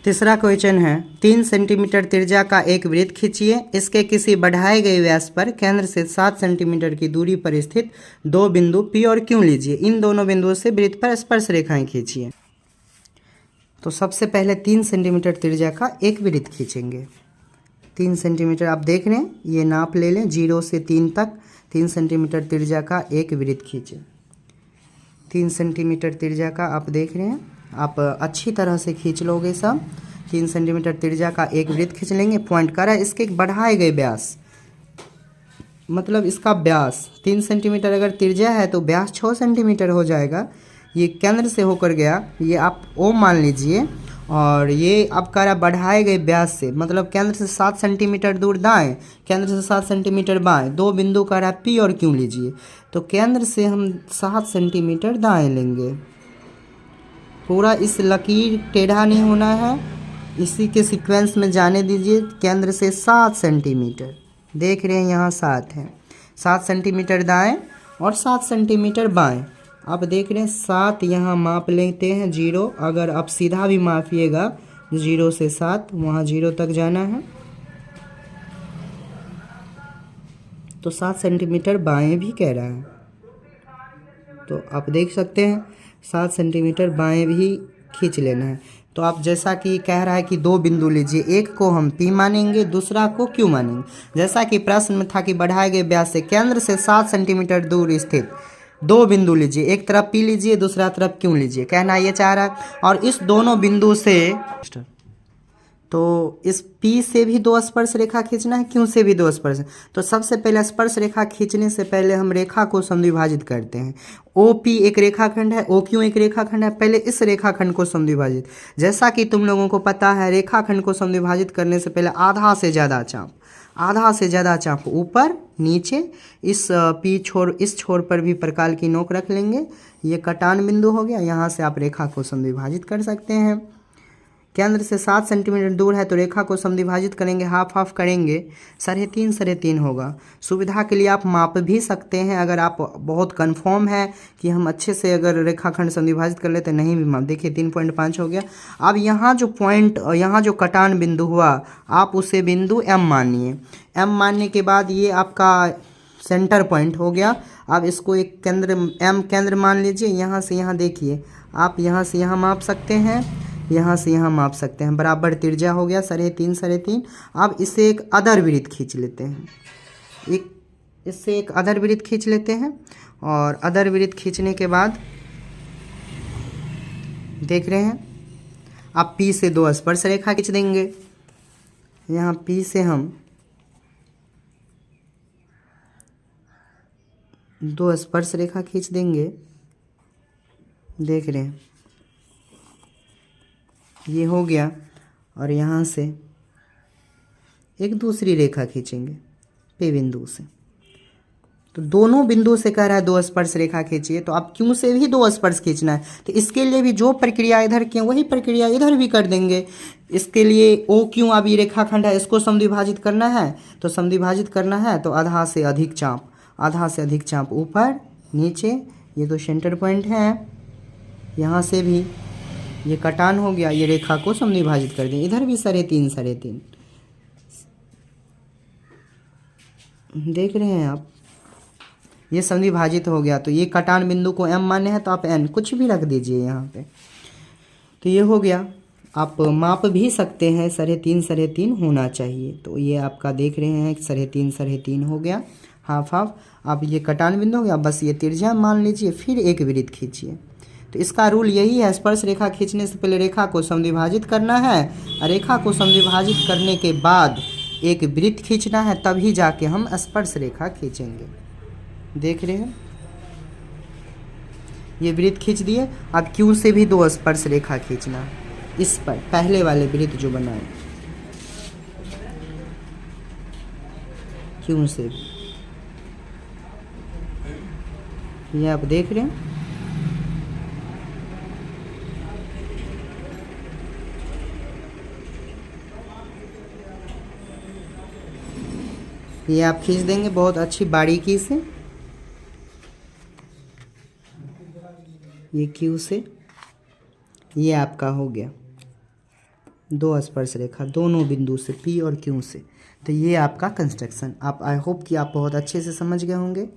तीसरा क्वेश्चन है 3 सेंटीमीटर त्रिज्या का एक वृत्त खींचिए। इसके किसी बढ़ाए गए व्यास पर केंद्र से 7 सेंटीमीटर की दूरी पर स्थित दो बिंदु P और Q लीजिए। इन दोनों बिंदुओं से वृत्त पर स्पर्श रेखाएं खींचिए। तो सबसे पहले 3 सेंटीमीटर त्रिज्या का एक वृत्त खींचेंगे। 3 सेंटीमीटर आप देख रहे हैं, ये नाप ले लें 0 से 3 तक। 3 सेंटीमीटर त्रिज्या का एक वृत्त खींचें। 3 सेंटीमीटर त्रिज्या का आप देख रहे हैं, आप अच्छी तरह से खींच लोगे सब। 3 सेंटीमीटर त्रिज्या का एक वृत्त खींच लेंगे। पॉइंट कर रहा है इसके बढ़ाए गए व्यास, मतलब इसका व्यास 3 सेंटीमीटर अगर त्रिज्या है तो व्यास 6 सेंटीमीटर हो जाएगा। ये केंद्र से होकर गया, ये आप O मान लीजिए। और ये आप कह रहा बढ़ाए गए व्यास से, मतलब केंद्र से 7 सेंटीमीटर दूर दाएं, केंद्र से 7 सेंटीमीटर बाएं, दो बिंदु कह रहा P और Q लीजिए। तो केंद्र से हम 7 सेंटीमीटर दाएं लेंगे। पूरा इस लकीर टेढ़ा नहीं होना है, इसी के सीक्वेंस में जाने दीजिए। केंद्र से 7 सेंटीमीटर देख रहे हैं, यहाँ 7 है। 7 सेंटीमीटर दाएं और 7 सेंटीमीटर बाएं। आप देख रहे हैं 7 यहाँ माप लेते हैं 0। अगर आप सीधा भी मापिएगा 0 से 7, वहाँ 0 तक जाना है। तो 7 सेंटीमीटर बाएं भी कह रहा है, तो आप देख सकते हैं 7 सेंटीमीटर बाएं भी खींच लेना है। तो आप जैसा कि कह रहा है कि दो बिंदु लीजिए, एक को हम P मानेंगे, दूसरा को Q मानेंगे। जैसा कि प्रश्न में था कि बढ़ाए गए व्यास से केंद्र से 7 सेंटीमीटर दूर स्थित दो बिंदु लीजिए, एक तरफ P लीजिए, दूसरा तरफ Q लीजिए, कहना ये चाह रहा है। और इस दोनों बिंदु से, तो इस P से भी दो स्पर्श रेखा खींचना है, Q से भी दो स्पर्श। तो सबसे पहले स्पर्श रेखा खींचने से पहले हम रेखा को समद्विभाजित करते हैं। OP एक रेखाखंड है, OQ एक रेखाखंड है। पहले इस रेखाखंड को समद्विभाजित, जैसा कि तुम लोगों को पता है रेखाखंड को समद्विभाजित करने से पहले आधा से ज़्यादा चाप ऊपर नीचे, इस P छोर, इस छोर पर भी प्रकार की नोक रख लेंगे। ये कटान बिंदु हो गया, यहाँ से आप रेखा को समद्विभाजित कर सकते हैं। केंद्र से 7 सेंटीमीटर दूर है तो रेखा को समद्विभाजित करेंगे, हाफ करेंगे, 3.5 होगा। सुविधा के लिए आप माप भी सकते हैं, अगर आप बहुत कंफर्म है कि हम अच्छे से अगर रेखाखंड समद्विभाजित कर लेते नहीं भी माप। देखिए 3.5 हो गया। अब यहाँ जो पॉइंट, यहाँ जो कटान बिंदु हुआ, आप उसे बिंदु M मानिए। M मानने के बाद ये आपका सेंटर पॉइंट हो गया। अब इसको एक केंद्र M केंद्र मान लीजिए। यहाँ से यहाँ देखिए, आप यहाँ से यहाँ माप सकते हैं, यहाँ से यहाँ माप सकते हैं। बराबर त्रिज्या हो गया 3.5। अब इससे एक अधर वृत्त खींच लेते हैं, इससे एक अधर वृत्त खींच लेते हैं। और अधर वृत्त खींचने के बाद देख रहे हैं, आप P से दो स्पर्श रेखा खींच देंगे। यहाँ P से हम दो स्पर्श रेखा खींच देंगे। देख रहे हैं ये हो गया। और यहाँ से एक दूसरी रेखा खींचेंगे P बिंदु से। तो दोनों बिंदु से कह रहा है दो स्पर्श रेखा खींचिए, तो आप Q से भी दो स्पर्श खींचना है। तो इसके लिए भी जो प्रक्रिया इधर की वही प्रक्रिया इधर भी कर देंगे। इसके लिए OQ अब ये रेखाखंड है, इसको समद्विभाजित करना है। तो समद्विभाजित करना है तो आधा से अधिक चाप ऊपर नीचे, ये तो सेंटर पॉइंट है। यहाँ से भी ये कटान हो गया, ये रेखा को समद्विभाजित कर दें। इधर भी 3.5 देख रहे हैं आप, ये समद्विभाजित हो गया। तो ये कटान बिंदु को M माने हैं तो आप N कुछ भी रख दीजिए यहाँ पे। तो ये हो गया। आप माप भी सकते हैं, 3.5 होना चाहिए। तो ये आपका देख रहे हैं 3.5 हो गया, हाफ। अब ये कटान बिंदु हो गया, बस ये त्रिज्या मान लीजिए, फिर एक वृत्त खींचिए। तो इसका रूल यही है, स्पर्श रेखा खींचने से पहले रेखा को समद्विभाजित करना है, रेखा को समद्विभाजित करने के बाद एक वृत्त खींचना है, तभी जाके हम स्पर्श रेखा खींचेंगे। देख रहे हैं ये वृत्त खींच दिए। अब Q से भी दो स्पर्श रेखा खींचना है, इस पर पहले वाले वृत्त जो बनाए Q से भी, ये आप देख रहे हैं। ये आप खींच देंगे बहुत अच्छी बारीकी से, ये Q से ये आपका हो गया। दो स्पर्श रेखा दोनों बिंदु से P और Q से। तो ये आपका कंस्ट्रक्शन, आप आई होप कि आप बहुत अच्छे से समझ गए होंगे।